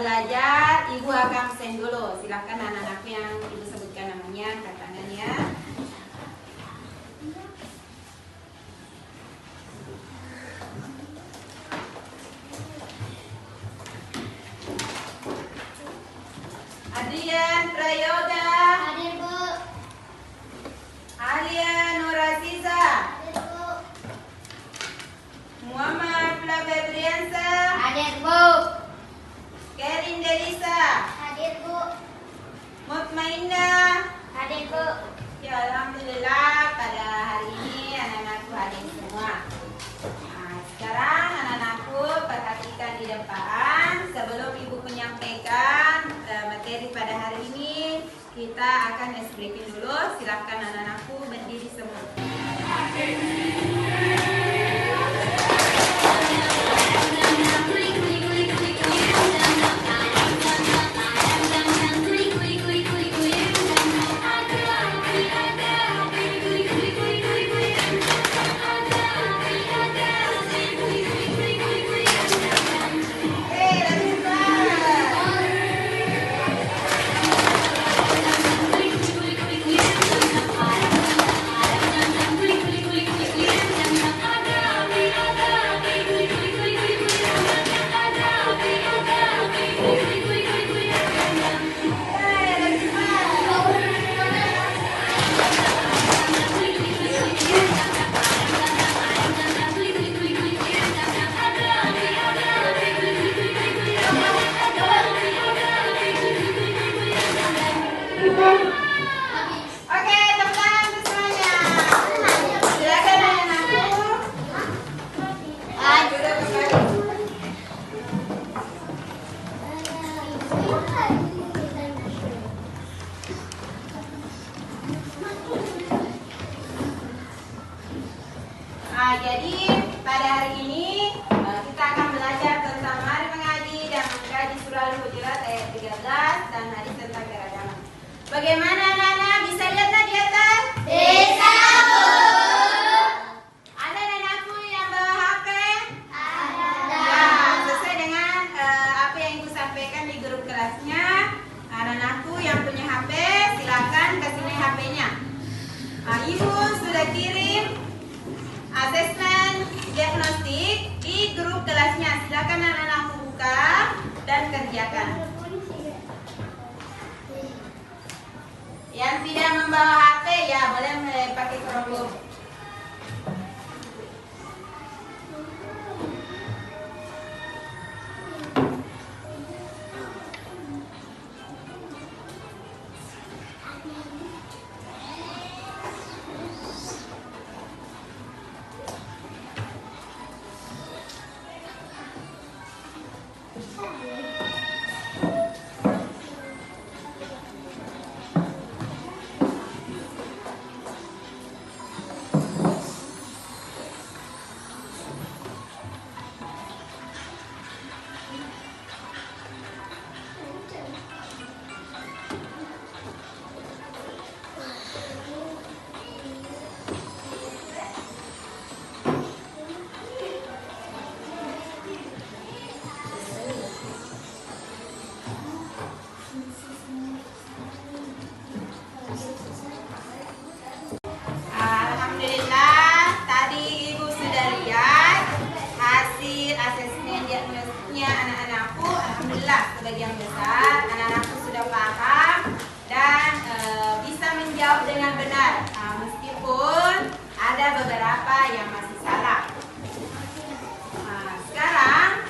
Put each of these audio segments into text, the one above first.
belajar, Ibu akan absen dulu. Silahkan anak-anak yang Ibu sebutkan namanya, angkat tangan ya. Adrian Prayoga. Hadir, Bu. Alia Nurasiza. Hadir, Bu. Muhammad Febriansa. Hadir, Bu. Kerin Delisa. Hadir, Bu. Mutmainah. Hadir, Bu. Ya, alhamdulillah pada hari ini anak-anakku hadir semua. Nah, sekarang anak-anakku perhatikan di depan. Sebelum Ibu menyampaikan materi pada hari ini, kita akan ice breaking dulu. Silakan anak-anakku berdiri semua. Oke, tepuk tangan untuk semuanya. Silakan anak-anakku. Duduk kembali. Nah, jadi pada hari ini kita akan belajar tentang mari mengaji dan mengkaji surah Al-Hujurat ayat 13 dan hadis tentang keragaman. Bagaimana anak-anak, bisa lihat di atas? Bisa, Bu. Ada anak-anakku yang bawa HP? Ada. Ya, sesuai dengan apa yang Ibu sampaikan di grup kelasnya. Anak-anakku yang punya HP, silakan kasih HP-nya. Nah, Ibu sudah kirim asesmen diagnostik di grup kelasnya. Silakan anak-anakku buka dan kerjakan. Yang tidak membawa HP ya boleh pakai Chromebook. Alhamdulillah, tadi Ibu sudah lihat hasil asesmen diagnostiknya anak-anakku. Alhamdulillah, sebagian besar anak-anakku sudah paham dan bisa menjawab dengan benar. Meskipun ada beberapa yang masih salah. Sekarang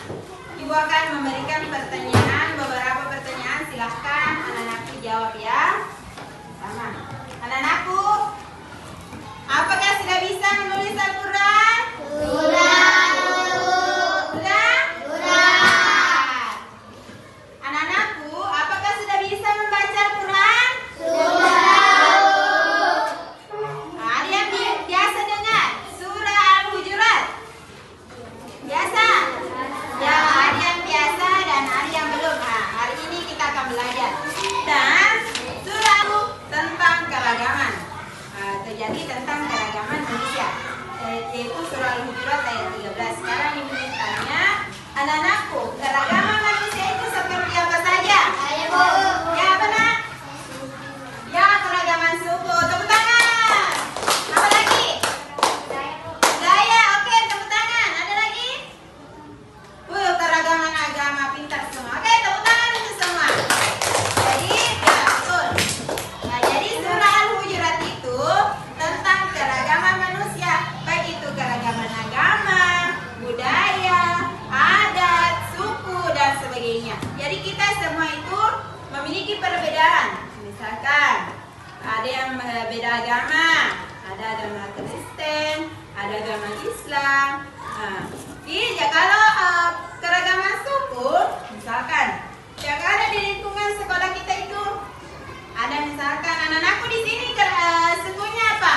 Ibu akan memberikan pertanyaan, beberapa pertanyaan. Silahkan anak-anakku jawab ya. Sama. Anak-anakku, apakah sudah bisa menulis Al-Quran? Sudah. Sudah? Sudah. Anak-anakku, apakah sudah bisa membaca Al-Quran? Sudah. Ada yang biasa dengar surah Al-Hujurat? Biasa? Ya, ada yang biasa dan ada yang belum. Nah, hari ini kita akan belajar. Dan surah tentang keragaman. Terjadi tentang keragaman manusia, yaitu surah Al-Hujurat ayat 13. Sekarang Ibu tanya, anak-anakku, keragaman manusia itu seperti apa berbeda agama. Ada agama Kristen, ada agama Islam. Ya kalau keragaman suku, misalkan, ya ada di lingkungan sekolah kita itu, ada misalkan anak-anakku di sini sukunya apa?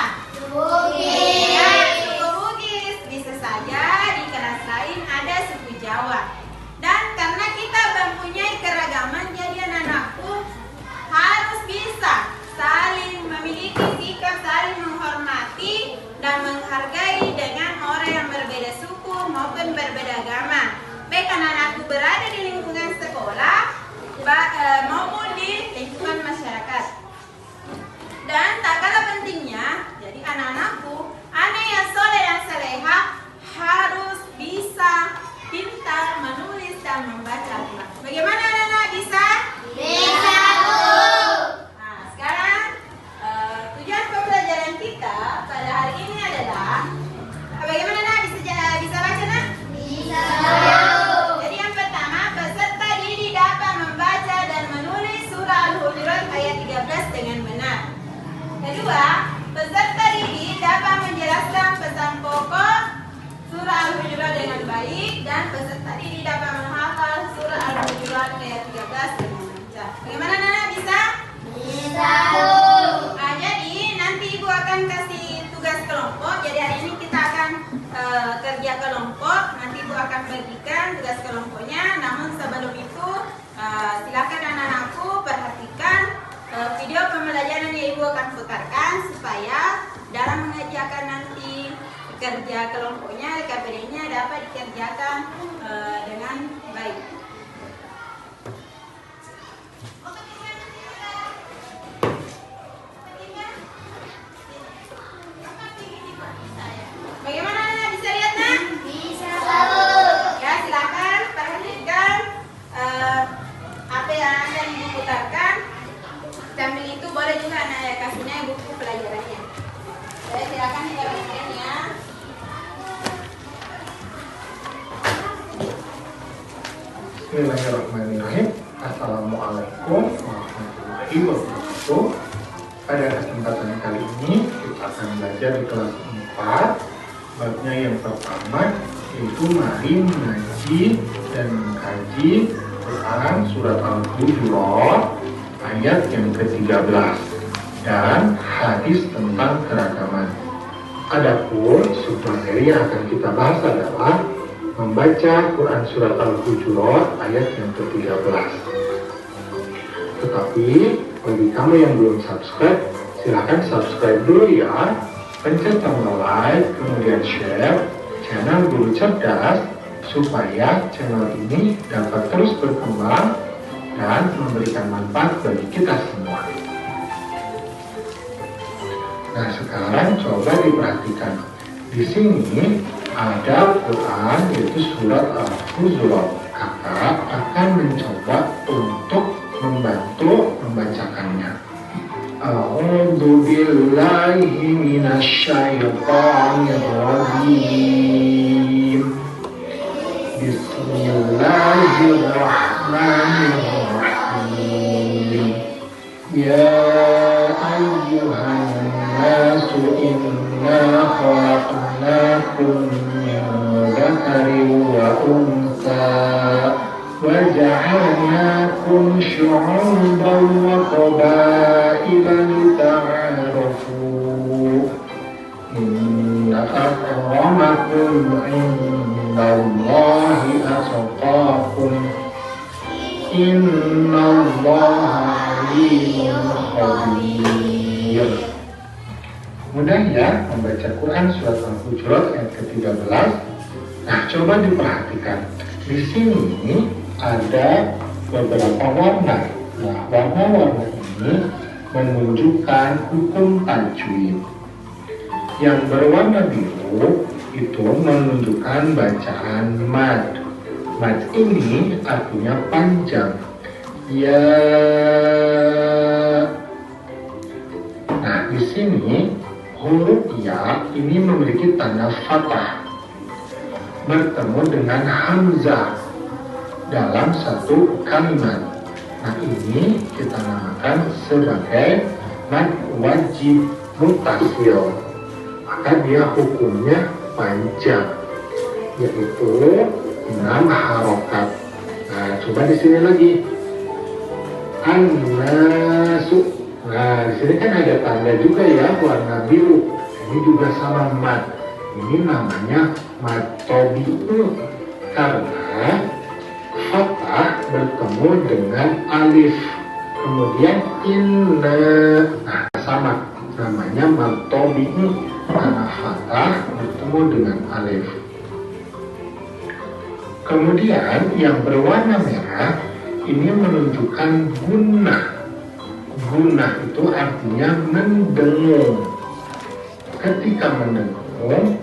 Bugis. Ya, suku Bugis. Bisa saja di kelas lain ada suku Jawa. Dan karena kita mempunyai keragaman, jadi anak-anakku harus bisa saling memiliki sikap saling menghormati dan menghargai dengan orang yang berbeda suku maupun berbeda agama. Baik anak-anakku berada di lingkungan sekolah maupun di lingkungan masyarakat. Dan tak kalah pentingnya, jadi anak-anakku, anak yang soleh dan salehah harus bisa pintar menulis dan membaca Al-Quran. Bagaimana anak-anak bisa? Bisa, Bu. Nah, sekarang tujuan pembelajaran kita pada hari ini adalah bagaimana nak bisa baca nak? Bisa, Jadi yang pertama, peserta didik dapat membaca dan menulis surah Al-Hujurat ayat 13 dengan benar. Kedua, peserta didik dapat menjelaskan pesan pokok surah Al-Hujurat dengan baik dan peserta didik dapat menghafal surah Al-Hujurat ayat 13 dengan lancar. Bagaimana Nana bisa? Bisa, Bu. Nah, jadi nanti Ibu akan kasih tugas kelompok. Jadi hari ini kita akan kerja kelompok. Nanti Ibu akan bagikan tugas kelompoknya. Namun sebelum itu silakan anak-anakku perhatikan video pembelajaran yang Ibu akan putarkan supaya dalam mengerjakan nanti kerja kelompoknya, KPD-nya dapat dikerjakan dengan baik. Bagaimana Nana bisa lihat nak? Bisa, Bu. Ya silakan perhatikan apa yang akan diputarkan. Sambil itu boleh juga anak kasihnya buku pelajarannya. Saya silakan diperhatikan ya. Bismillahirrahmanirrahim. Assalamualaikum warahmatullahi wabarakatuh. Pada kesempatan kali ini kita akan belajar di kelas 4. Babnya yang pertama yaitu mari mengaji dan mengkaji Quran surat Al-Hujurat ayat yang ke-13 dan hadis tentang keragaman. Adapun submateri yang akan kita bahas adalah membaca Quran surat Al-Hujurat ayat yang ke-13. Tetapi bagi kamu yang belum subscribe, silahkan subscribe dulu ya. Pencet tombol like, kemudian share channel Guru Cerdas supaya channel ini dapat terus berkembang dan memberikan manfaat bagi kita semua. Nah, sekarang coba diperhatikan. Di sini ada Quran yaitu surat Al-Hujurat. Kakak akan mencoba untuk membantu membacakannya. A'udzu billahi minasyaitonir rajim. Bismillahirrahmanirrahim. Ya ayyuhan nasu inna khalaqnakum min dzakarin wa untha وَجَعَلْنَاكُمْ شُعُوبًا وَقَبَائِلَ لِتَعَارَفُوا إِنَّ أَكْرَمَكُمْ عِندَ اللَّهِ أَتْقَاكُمْ إِنَّ اللَّهَ عَلِيمٌ خَبِيرٌ. Mudah ya membaca Quran surat Al-Hujurat ayat ke-13. Nah, coba diperhatikan. Di sini ada beberapa warna. Nah, warna-warna ini menunjukkan hukum tajwid. Yang berwarna biru itu menunjukkan bacaan mad. Mad ini artinya panjang. Ya. Nah, di sini huruf ya ini memiliki tanda fathah bertemu dengan hamzah dalam satu kalimat. Nah, ini kita namakan sebagai mad wajib mutasil, maka dia hukumnya panjang, yaitu 6 harokat. Nah, coba di sini lagi. An-nasu. Nah, di sini kan ada tanda juga ya warna biru. Ini juga sama mat. Ini namanya mat tabi'i karena fathah bertemu dengan alif. Kemudian inna. Nah, sama namanya mat tabi'i karena fathah bertemu dengan alif. Kemudian yang berwarna merah ini menunjukkan gunnah. Gunnah itu artinya mendengung. Ketika mendengung,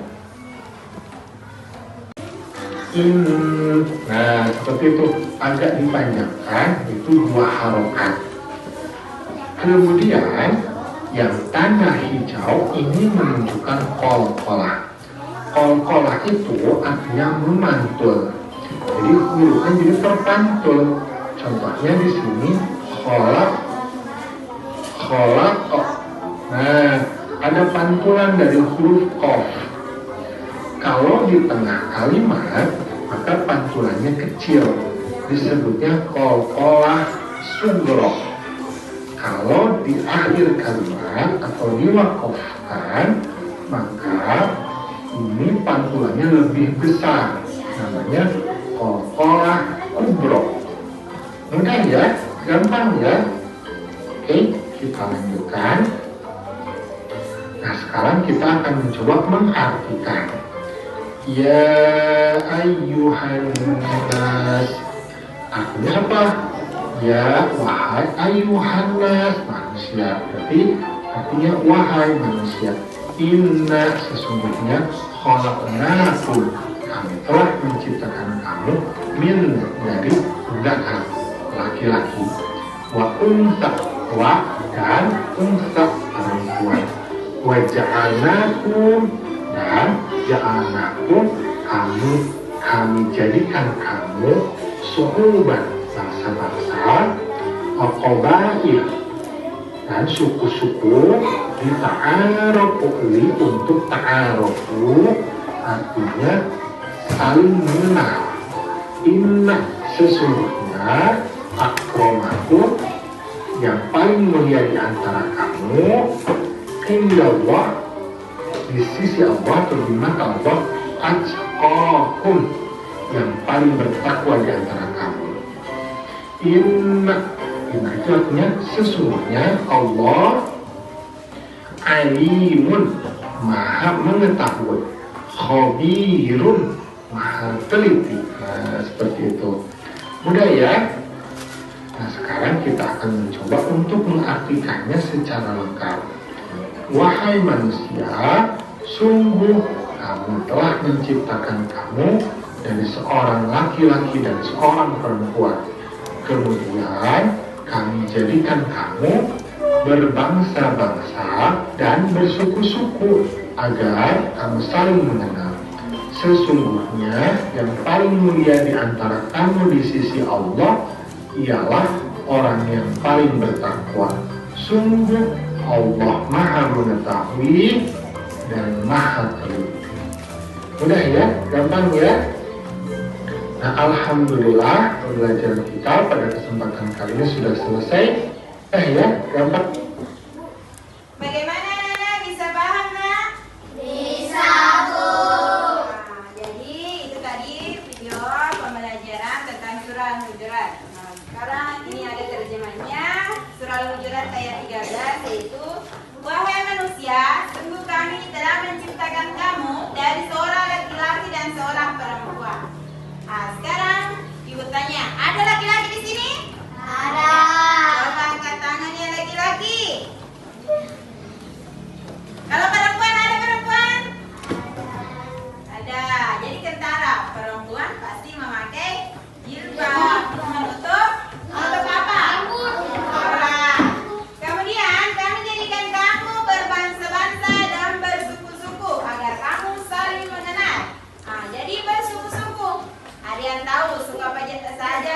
nah seperti itu agak dipanjangkan, itu 2 harokat. Kemudian yang tanda hijau ini menunjukkan qalqalah. Qalqalah itu artinya memantul. Jadi hurufnya jadi terpantul. Contohnya di sini kholaq. Nah, ada pantulan dari huruf qaf. Kalau di tengah kalimat, maka pantulannya kecil. Disebutnya qalqalah sughra. Kalau di akhir kalimat atau diwaqafkan, maka ini pantulannya lebih besar. Namanya qalqalah kubra. Mudah ya, gampang ya. Oke, kita lanjutkan. Nah, sekarang kita akan mencoba mengartikan. Ya ayyuhan nas. Artinya apa? Ya, wahai ayyuhan nas, manusia. Berarti artinya wahai manusia. Inna, sesungguhnya khalaqnakum, kami telah menciptakan kamu min, dari dzakar, laki-laki, wa unsa, wa dan unsa, perempuan, wa ja'alnakum, dan ja'alnakum, kami jadikan kamu syu'uban, bangsa-bangsa, wa qabail, dan suku-suku, di ta'arofu, untuk ta'arofu artinya saling mengenal. Inna, sesungguhnya akramakum, yang paling mulia di antara kamu, indallah, di sisi Allah atau di mata Allah, atqakum, yang paling bertakwa di antara kamu. Inna itu artinya sesungguhnya Allah alimun, maha mengetahui, khabirun, maha teliti. Nah, seperti itu. Mudah ya? Nah, sekarang kita akan mencoba untuk mengartikannya secara lengkap. Wahai manusia, sungguh kami telah menciptakan kamu dari seorang laki-laki dan seorang perempuan. Kemudian kami jadikan kamu berbangsa-bangsa dan bersuku-suku agar kamu saling mengenal. Sesungguhnya yang paling mulia di antara kamu di sisi Allah ialah orang yang paling bertakwa. Sungguh Allah maha mengetahui dan maha teliti. Mudah ya, gampang ya. Nah, alhamdulillah pembelajaran kita pada kesempatan kali ini sudah selesai. Ya, gampang. Bagaimana Nana, bisa paham nak? Bisa, Bu. Nah, jadi itu tadi video pembelajaran tentang surah Al-Hujurat. Nah, sekarang ini ada terjemahnya. Surah Al-Hujurat ayat 13 yaitu, wahai manusia, sungguh kami telah menciptakan kamu dari seorang laki-laki dan seorang perempuan. Nah, sekarang ibu tanya, ada laki-laki di sini? Ada. Coba angkat tangannya laki-laki. Kalau perempuan, ada perempuan? Ada. Jadi kentara perempuan pasti memakai jilbab untuk apa? Orang. Kemudian kami jadikan kamu berbangsa-bangsa dan bersuku-suku agar kamu saling mengenal. Nah, jadi bersuku-suku. Ada yang tahu suku apa saja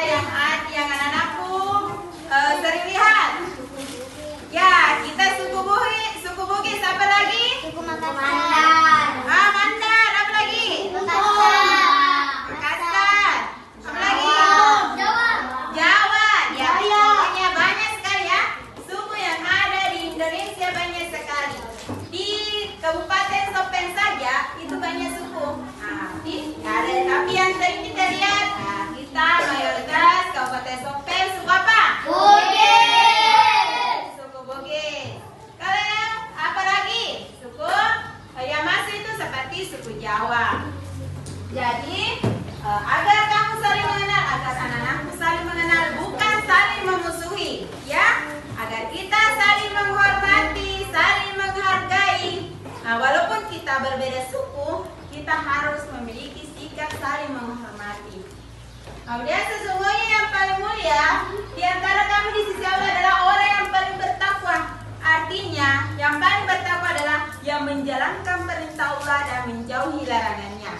Kemudian sesungguhnya yang paling mulia di antara kamu di sisi Allah adalah orang yang paling bertakwa. Artinya, yang paling bertakwa adalah yang menjalankan perintah Allah dan menjauhi larangannya.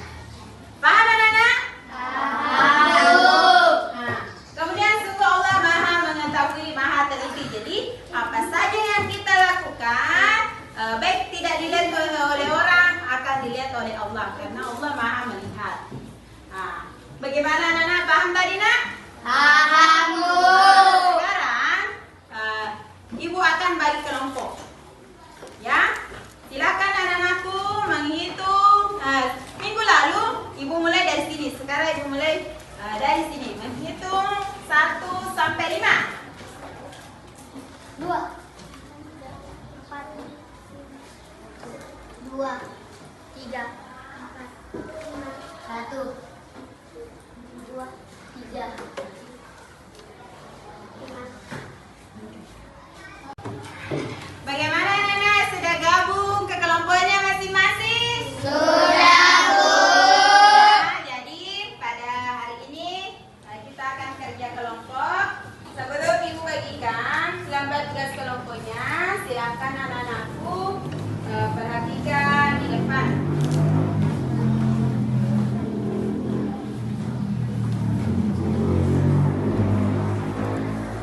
Paham anak-anak? Paham. Nah, kemudian sungguh Allah Maha mengetahui, Maha teliti. Jadi, apa saja yang kita lakukan, baik tidak dilihat oleh orang, akan dilihat oleh Allah. Karena Allah Maha melihat. Nah, bagaimana anak-anak? Paham tadi, nak? Paham, Bu. Sekarang ibu akan bagi kelompok. Ya, silakan anak-anakku menghitung. Minggu lalu ibu mulai dari sini. Sekarang ibu mulai dari sini. Menghitung 1 sampai 5. 2 3 4 1 2 3 Bagaimana anak-anak? Sudah gabung ke kelompoknya masing-masing? Sudah, Bu. Nah, jadi pada hari ini kita akan kerja kelompok. Sebelum ibu bagikan lembar tugas kelompoknya, silakan anak-anakku perhatikan di depan.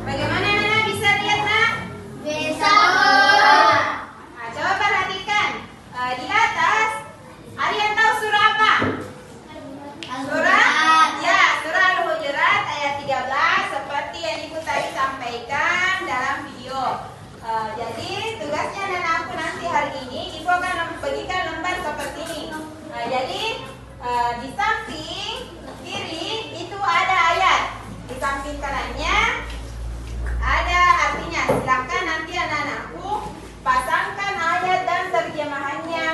Bagaimana anak-anak bisa lihat, nak? Bisa, Bu. Nah, coba perhatikan di atas. Ada yang tahu surah apa? Surah Al-Hujurat ayat 13, seperti yang ibu tadi sampaikan dalam video. Jadi tugasnya anak-anakku nanti hari ini ibu akan bagikan lembar seperti ini. Jadi di samping kiri itu ada ayat, di samping kanannya ada artinya. Silakan nanti anak-anakku pasangkan ayat dan terjemahannya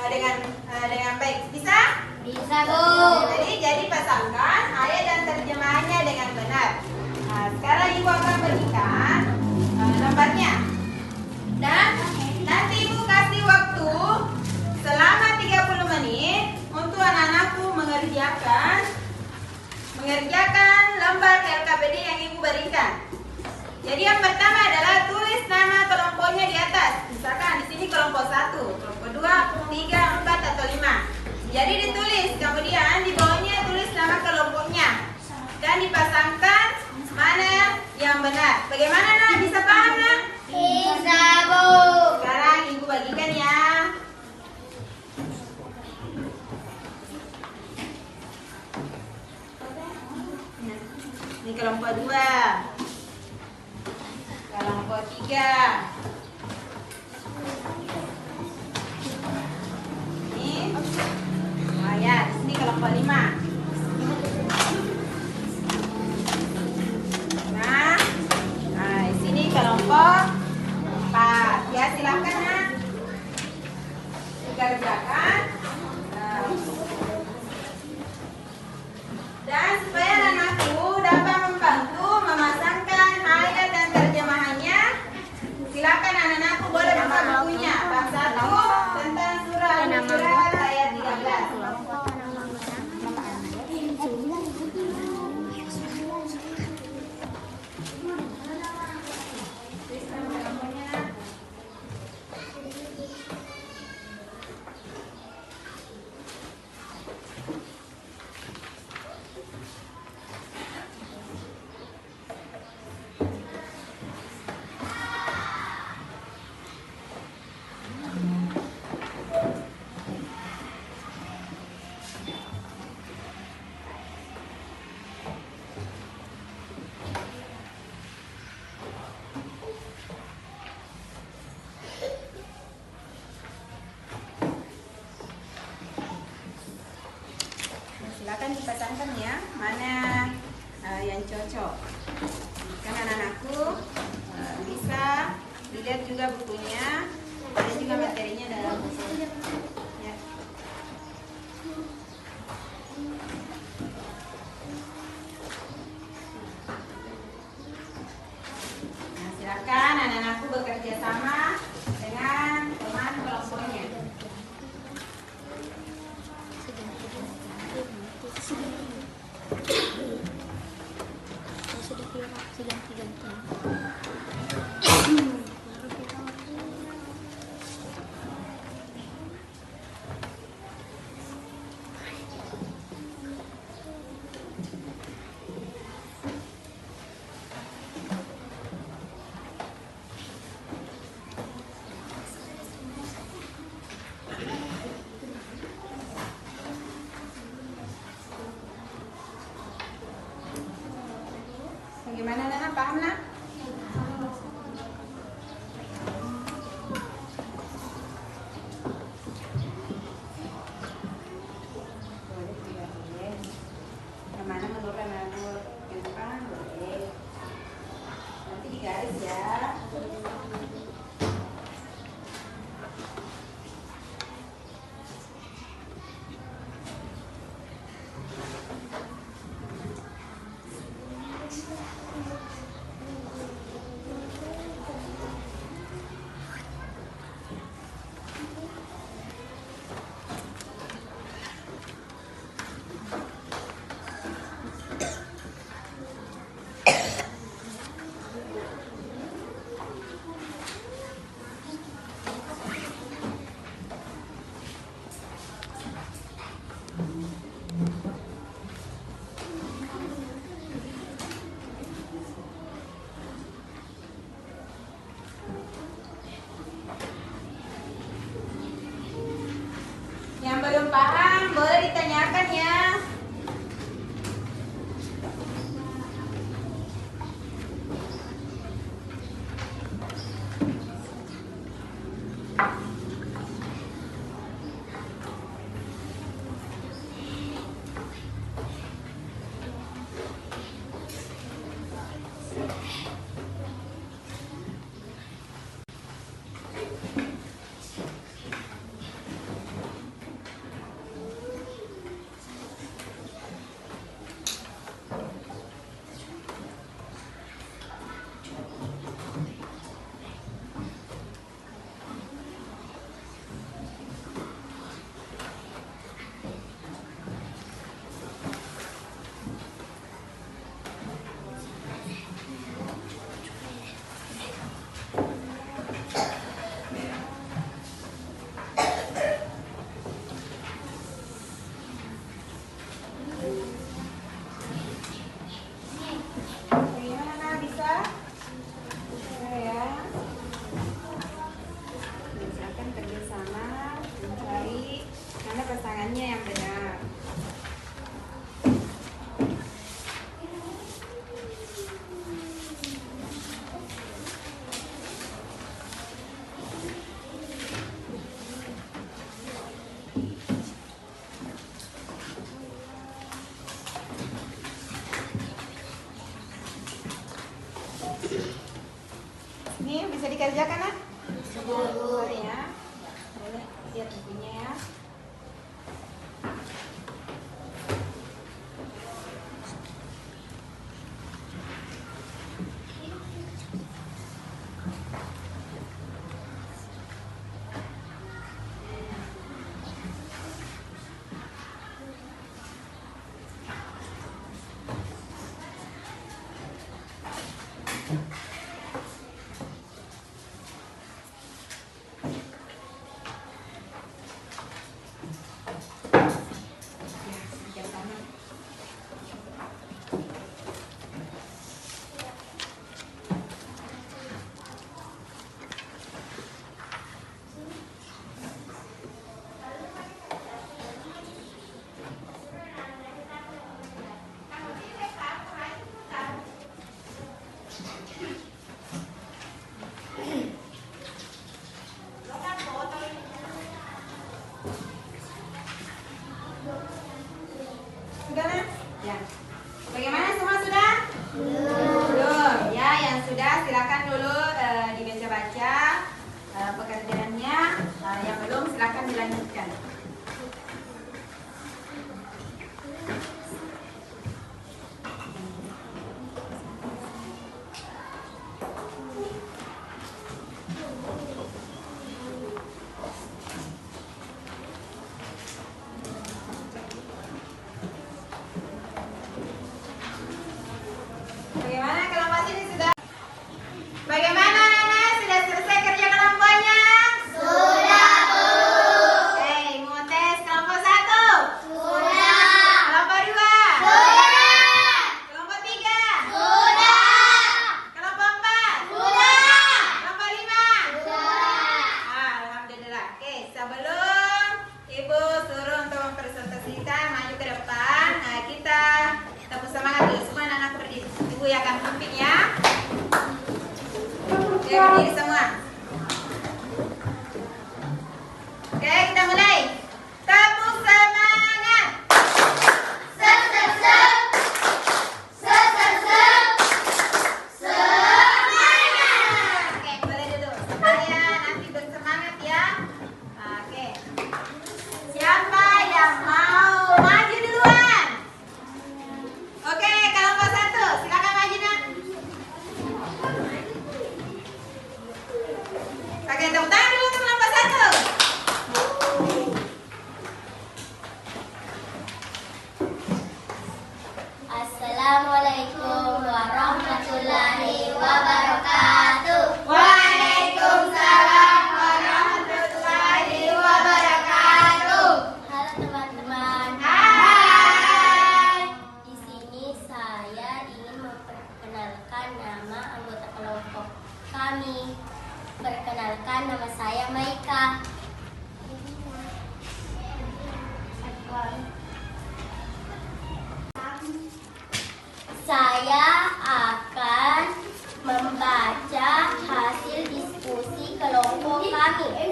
dengan baik. Bisa? Bisa, Bu. Jadi pasangkan ayat dan terjemahannya dengan benar. Nah, sekarang ibu akan berikan lembarnya. Dan nanti ibu kasih waktu selama 30 menit untuk anak-anakku mengerjakan lembar LKPD yang ibu berikan. Jadi yang pertama adalah tulis nama kelompoknya di atas. Misalkan di sini kelompok 1, kelompok 2, 3, 4 atau 5. Jadi ditulis, kemudian di bawahnya tulis nama kelompoknya dan dipasangkan mana yang benar. Bagaimana, nak? Bisa paham, nak? Bisa, Bu. Sekarang ibu bagikan ya. Ini kelompok 2, kelompok 3. Ya, di sini kelompok 5. Nah, di sini kelompok 4. Ya, silakan, nak. Dikerjakan. Dan supaya anakku dapat membantu memasangkan ayat dan terjemahannya, silakan anak-anakku boleh buka bukunya. Bab 1 tentang surah Al-Hujurat ayat 13. Silakan dipasangkan ya, mana yang cocok. Kan anak-anakku bisa dilihat juga bukunya, ada juga materinya dalam buku. Ya. Nah, silakan anak-anakku bekerja sama dengan teman kelompoknya. Gimana Nana, paham nak? Boleh, tidak boleh. Yang mana menurut yang depan boleh. Nanti digaris ya. Yang belum paham boleh ditanyakan ya. Gimana bisa? Ya. Silakan kerjasama mencari mana pasangannya yang benar. Ini bisa dikerjakan nak? Boleh ya. Boleh lihat bukunya ya. yang akan pimpin ya. Oke, berdiri semua. Oke, kita mulai. Tepuk semangat. Sep, sep, sep. Sep, sep, sep. Semangat. Oke, boleh duduk supaya nanti bersemangat ya. Oke. Siapa yang mau maju duluan? Oke, kelompok 1, silakan maju nak. Oke, tepuk tangan dulu untuk kelompok 1. Assalamualaikum warahmatullahi wabarakatuh. Waalaikumsalam warahmatullahi wabarakatuh. Halo teman-teman. Hai. Di sini saya ingin memperkenalkan nama anggota kelompok kami. Perkenalkan, nama saya Maika. Saya akan membaca hasil diskusi kelompok kami. Artinya,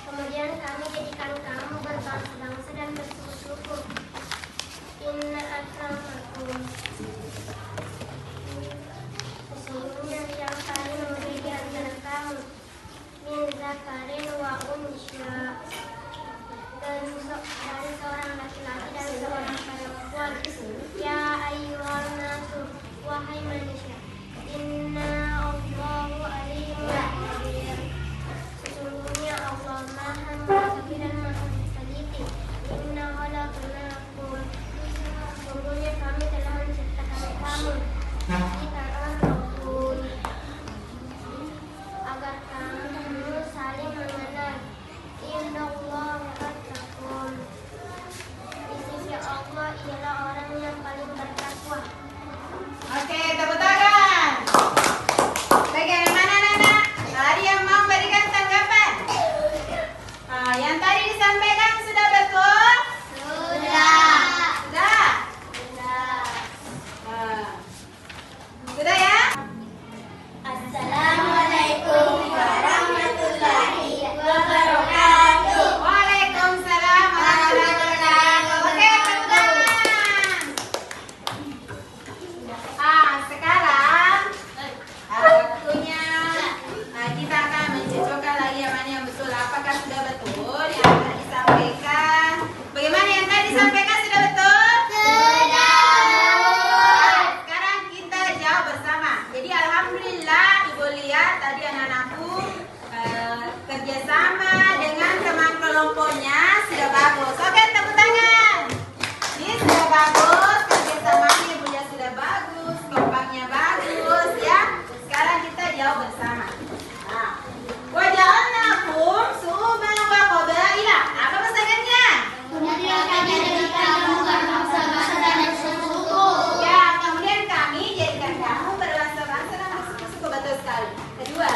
kemudian kami jadikan kamu berbangsa dan bersyukur. Inna akramakum. Sesungguhnya yang paling memberi di antara kamu min zakarin wa unsya, dari seorang laki-laki dan seorang perempuan. Ya ayyuhan nasu, wahai manusia, inna Allahu alimun khabir. Sesungguhnya Allah Maha mengetahui dan Maha teliti. Inna khalaqnakum. Sesungguhnya kami telah menciptakan kamu. Kita rabbun, agar kamu saling mengenal. Inna Allah wattaqun. Di sisi Allah ialah orang yang paling bertakwa. Oke, tepuk tangan. Bagaimana Nana? Tadi yang mau berikan tanggapan? Yang tadi disampaikan sudah betul? Sudah. Sudah? Sudah ya? Assalamualaikum warahmatullahi wabarakatuh. Waalaikumsalam warahmatullahi wabarakatuh. Oke, tepuk tangan. Sekarang waktunya kita akan mencocokkan lagi yang mana yang betul. Apakah sudah betul yang tadi disampaikan? Bagaimana yang tadi disampaikan sudah betul? Sekarang kita jawab bersama. Jadi alhamdulillah Ibu lihat tadi anak-anakku kerjasama dengan teman kelompoknya sudah bagus. Oke, tepuk tangan. Ini sudah bagus, kerjasamanya Ibu lihat sudah bagus, kelompoknya bagus ya. Sekarang kita jawab bersama. Waja'alnakum syu'uban wa qabaila. Apa pasangannya? Kemudian kami jadikan kamu berbangsa-bangsa dan bersuku. Ya, kemudian kami jadikan kamu berbangsa-bangsa dan bersuku-suku. Betul sekali. Kedua,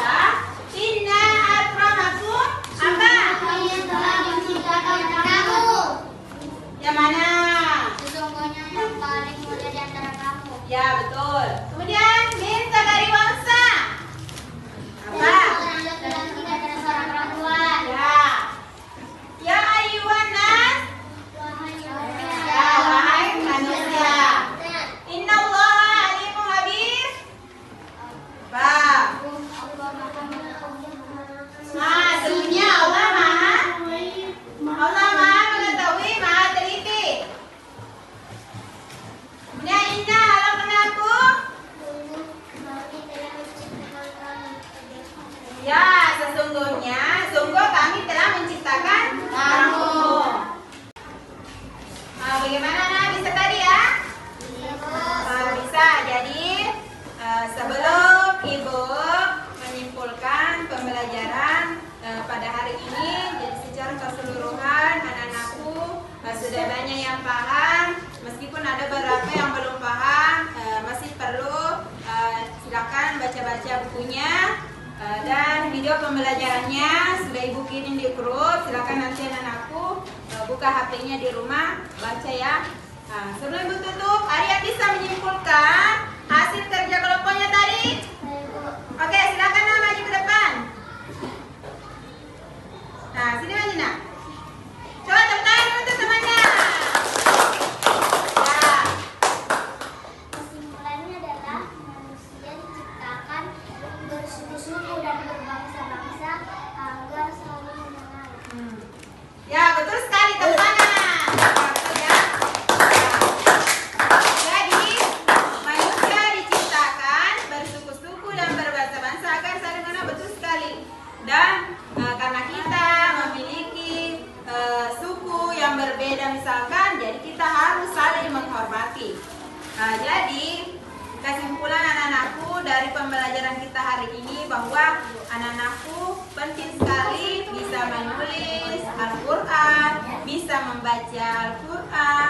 inna akramakum apa? Kami yang telah menciptakan kamu. Yang mana? Sesungguhnya yang paling mulia di antara kamu. Ya, betul. Kemudian minta dari bangsa. Apa? Seorang laki-laki dan seorang perempuan. Ya. Ya ayuhan nas. Wahai Ya, wahai manusia. Innallaha alimun khabir. Apa? Sesungguhnya Allah Maha mengetahui, Maha teliti. Kemudian inna khalaqnakum. Ya, sesungguhnya sungguh kami telah menciptakan kamu. Bagaimana Nah, bisa tadi ya? Bisa. Jadi sebelum Ibu menyimpulkan pembelajaran pada hari ini, jadi secara keseluruhan anak-anakku sudah banyak yang paham. Meskipun ada beberapa yang belum paham, masih perlu silakan baca-baca bukunya. Dan video pembelajarannya sudah Ibu kirim di grup. Silakan nanti anak-anakku buka HP-nya di rumah, baca ya. Sebelum Ibu tutup, ada yang bisa menyimpulkan hasil kerja kelompoknya tadi? Oke, silakan Nak maju ke depan. Nah, sini maju Nak. Coba tepuk tangan untuk temannya. Ya. Kesimpulannya adalah manusia diciptakan bersuku-suku dan berbangsa-bangsa agar saling mengenal. Ya, betul sekali, tepuk tangan. Betul ya. Jadi, manusia diciptakan bersuku-suku dan berbangsa-bangsa agar saling mengenal, betul sekali. Dan karena kita memiliki suku yang berbeda misalkan, jadi kita harus saling menghormati. Jadi kesimpulan anak-anakku dari pembelajaran kita hari ini bahwa anak-anakku penting sekali bisa menulis Al-Quran, bisa membaca Al-Quran,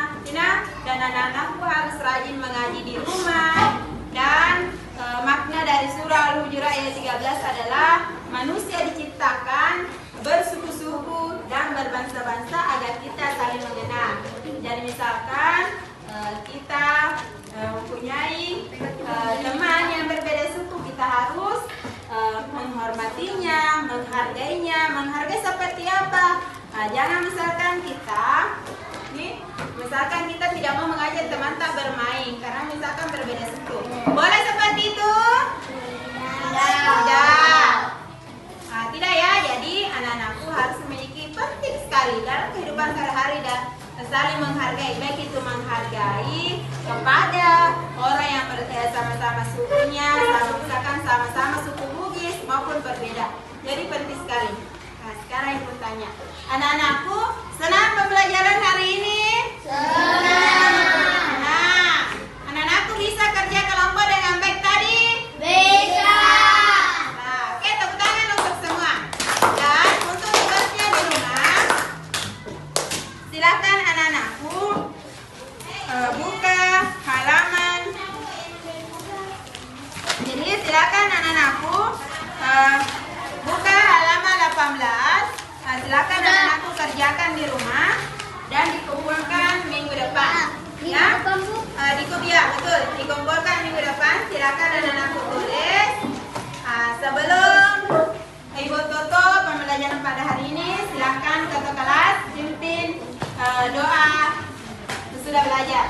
dan anak-anakku harus rajin mengaji di rumah. Dan makna dari surah Al-Hujurat ayat 13 adalah manusia diciptakan bersuku-suku dan berbangsa-bangsa agar kita saling mengenal. Jadi misalkan kita mempunyai teman yang berbeda suku, kita harus menghormatinya, menghargainya. Menghargai seperti apa? Jangan misalkan kita tidak mau mengajak teman tak bermain karena misalkan berbeda suku. Boleh seperti itu? Tidak. Tidak ya. Jadi anak-anakku harus memiliki penting sekali dalam kehidupan sehari-hari dan saling menghargai, baik itu menghargai kepada orang yang sama-sama sukunya, misalkan sama-sama suku Bugis maupun berbeda. Jadi penting sekali. Nah, sekarang Ibu tanya, anak-anakku senang pembelajaran hari ini? Senang. Nah, anak-anakku bisa kerja kelompok dengan baik tadi? Bisa. Nah, oke, tepuk tangan untuk semua. Dan untuk tugasnya di rumah, silakan anak-anakku buka halaman. Jadi silakan anak-anakku buka halaman 18. Silakan anak-anakku kerjakan di rumah dan dikumpulkan minggu depan. Ya, betul. Dikumpulkan minggu depan. Silakan anak-anakku tulis. Sebelum Ibu tutup pembelajaran pada hari ini, silakan ketua kelas pimpin doa sudah belajar.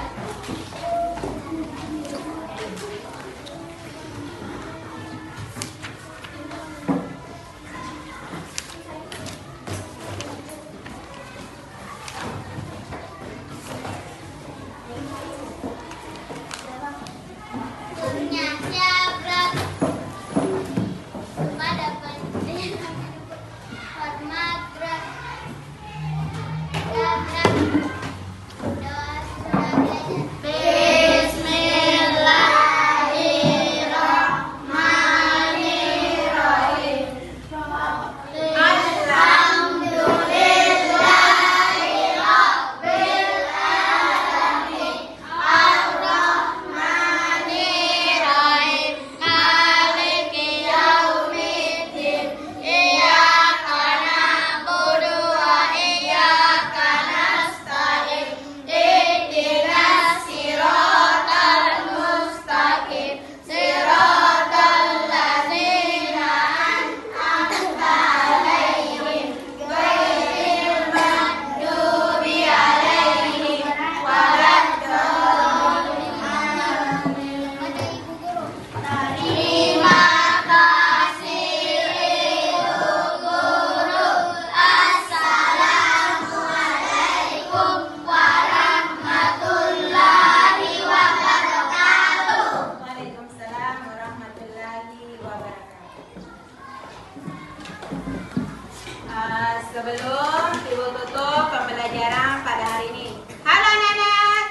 Sebelum Ibu tutup pembelajaran pada hari ini. Halo anak-anak.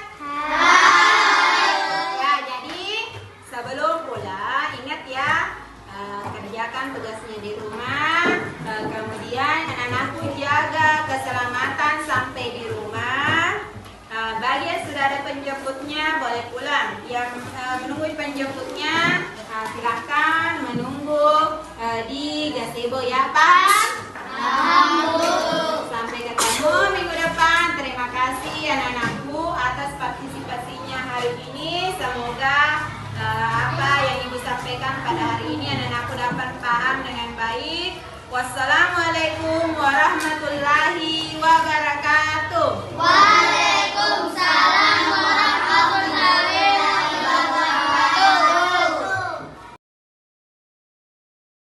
Ya, jadi sebelum pulang ingat ya, kerjakan tugasnya di rumah. Kemudian anak-anakku jaga keselamatan sampai di rumah. Bagi yang sudah ada penjemputnya boleh pulang. Yang menunggu penjemputnya silahkan menunggu di gazebo ya Pak. Sampai ketemu minggu depan. Terima kasih anak-anakku atas partisipasi. Wassalamualaikum warahmatullahi wabarakatuh.